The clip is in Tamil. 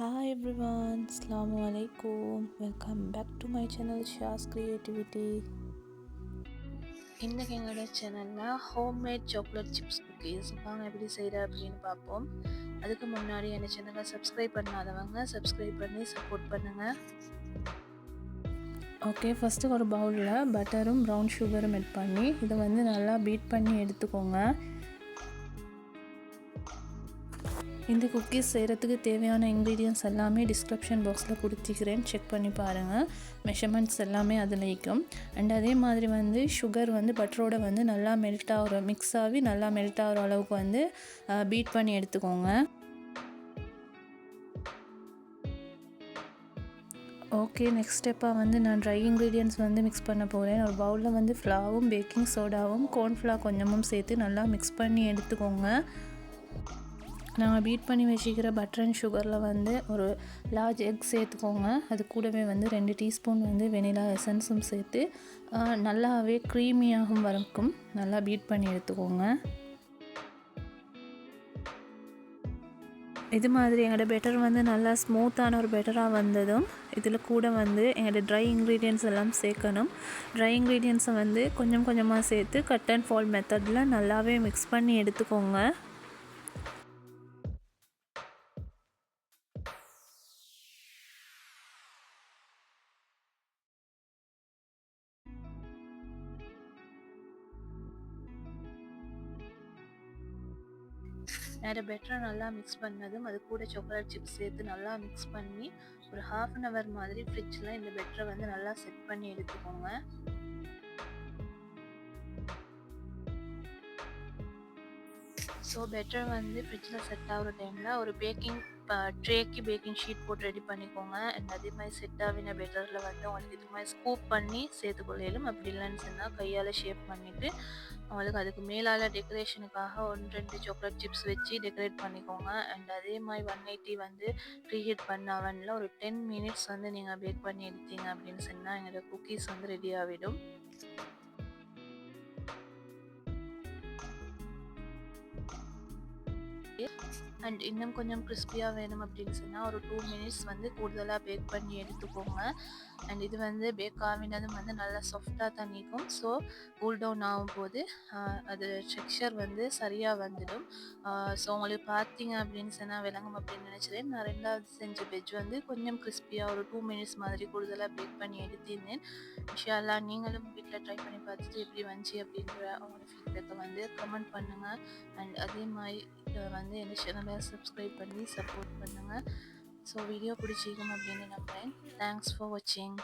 Hi everyone, Assalamu alaikum. Welcome back to my channel Shah's Creativity. இன்றைக்கி எங்களோட சேனலில் ஹோம்மேட் சாக்லேட் சிப்ஸ் குக்கீஸ் வாங்க எப்படி செய்கிற அப்படின்னு பார்ப்போம். அதுக்கு முன்னாடி என் சேனலை சப்ஸ்கிரைப் பண்ணாதவங்க சப்ஸ்கிரைப் பண்ணி சப்போர்ட் பண்ணுங்கள். ஓகே, ஃபஸ்ட்டு ஒரு பவுலில் பட்டரும் ப்ரௌன் சுகரும் ஆட் பண்ணி இதை நல்லா பீட் பண்ணி எடுத்துக்கோங்க. இந்த குக்கீஸ் செய்கிறதுக்கு தேவையான இன்க்ரீடியன்ட்ஸ் எல்லாமே டிஸ்கிரிப்ஷன் பாக்ஸில் கொடுத்துக்கிறேன், செக் பண்ணி பாருங்கள். மெஷர்மெண்ட்ஸ் எல்லாமே அதில் இருக்கும். அண்ட் அதே மாதிரி சுகர் பட்டரோட நல்லா மெல்ட் ஆகிற மிக்ஸ் ஆகி நல்லா மெல்ட் ஆகிற அளவுக்கு பீட் பண்ணி எடுத்துக்கோங்க. ஓகே, நெக்ஸ்ட் ஸ்டெப்பாக நான் ட்ரை இன்க்ரீடியன்ட்ஸ் மிக்ஸ் பண்ண போகிறேன். ஒரு பவுலில் ஃப்ளாவும் பேக்கிங் சோடாவும் கார்ன்ஃப்ளவர் கொஞ்சமும் சேர்த்து நல்லா மிக்ஸ் பண்ணி எடுத்துக்கோங்க. நாங்கள் பீட் பண்ணி வச்சுக்கிற பட்டர் அண்ட் சுகரில் ஒரு லார்ஜ் எக் சேர்த்துக்கோங்க. அது கூடவே 2 டீஸ்பூன் வெனிலா எசன்ஸும் சேர்த்து நல்லாவே க்ரீமியாகும் வரைக்கும் நல்லா பீட் பண்ணி எடுத்துக்கோங்க. இது மாதிரி எங்களோட பெட்டர் நல்லா ஸ்மூத்தான ஒரு பெட்டராக வந்ததும் இதில் கூட எங்களோட ட்ரை இன்க்ரீடியன்ட்ஸ் எல்லாம் சேர்க்கணும். ட்ரை இன்க்ரீடியன்ட்ஸை கொஞ்சம் கொஞ்சமாக சேர்த்து கட் அண்ட் ஃபால் மெத்தடில் நல்லாவே மிக்ஸ் பண்ணி எடுத்துக்கோங்க. நிறைய பெட்டரை நல்லா மிக்ஸ் பண்ணதும் அது கூட சாக்லேட் சிப்ஸ் சேர்த்து நல்லா மிக்ஸ் பண்ணி ஒரு 1/2 hour மாதிரி ஃப்ரிட்ஜில் இந்த பெட்டரை நல்லா செட் பண்ணி எடுத்துக்கோங்க. ஸோ பெட்டர் ஃப்ரிட்ஜில் செட் ஆகிற டைமில் ஒரு ட்ரேக்கு பேக்கிங் ஷீட் போட்டு ரெடி பண்ணிக்கோங்க. அண்ட் அதே மாதிரி செட் ஆகின பெட்டரில் உங்களுக்கு இது மாதிரி ஸ்கூப் பண்ணி சேர்த்துக்கொள்ளையிலும். அப்படி இல்லைன்னு சொன்னால் கையால் ஷேப் பண்ணிவிட்டு அவங்களுக்கு அதுக்கு மேலால் டெக்கரேஷனுக்காக 1-2 சாக்லேட் சிப்ஸ் வச்சு டெக்கரேட் பண்ணிக்கோங்க. அண்ட் அதே மாதிரி 180 ப்ரீஹீட் பண்ண அவனில் ஒரு 10 minutes நீங்கள் பேக் பண்ணி எடுத்தீங்க அப்படின்னு சொன்னால் எங்களோட குக்கீஸ் ரெடி ஆகிடும். அண்ட் இன்னும் கொஞ்சம் கிறிஸ்பியாக வேணும் அப்படின்னு சொன்னால் ஒரு 2 minutes கூடுதலாக பேக் பண்ணி எடுத்துக்கோங்க. அண்ட் இது பேக் ஆகினதும் நல்லா சாஃப்டாக தண்ணிக்கும். ஸோ கூல் டவுன் ஆகும்போது அது டெக்ஸ்சர் சரியாக வந்துடும். ஸோ உங்களுக்கு பார்த்தீங்க அப்படின்னு சொன்னால் விளங்கும் அப்படின்னு நினச்சிறேன். நான் ரெண்டாவது செஞ்ச வெஜ் கொஞ்சம் கிறிஸ்பியாக ஒரு 2 minutes மாதிரி கூடுதலாக பேக் பண்ணி எடுத்திருந்தேன். இன்ஷா அல்லாஹ் நீங்களும் வீட்டில் ட்ரை பண்ணி பார்த்துட்டு எப்படி வந்துச்சு அப்படின்ற அவங்களோட ஃபீட்பேக்கை கமெண்ட் பண்ணுங்கள். அண்ட் அதே மாதிரி என் சேனலை சப்ஸ்கிரைப் பண்ணி சப்போர்ட் பண்ணுங்கள். ஸோ வீடியோ பிடிச்சிக்கும் அப்படின்னு நம்புகிறேன். தேங்க்ஸ் ஃபார் வாட்சிங்.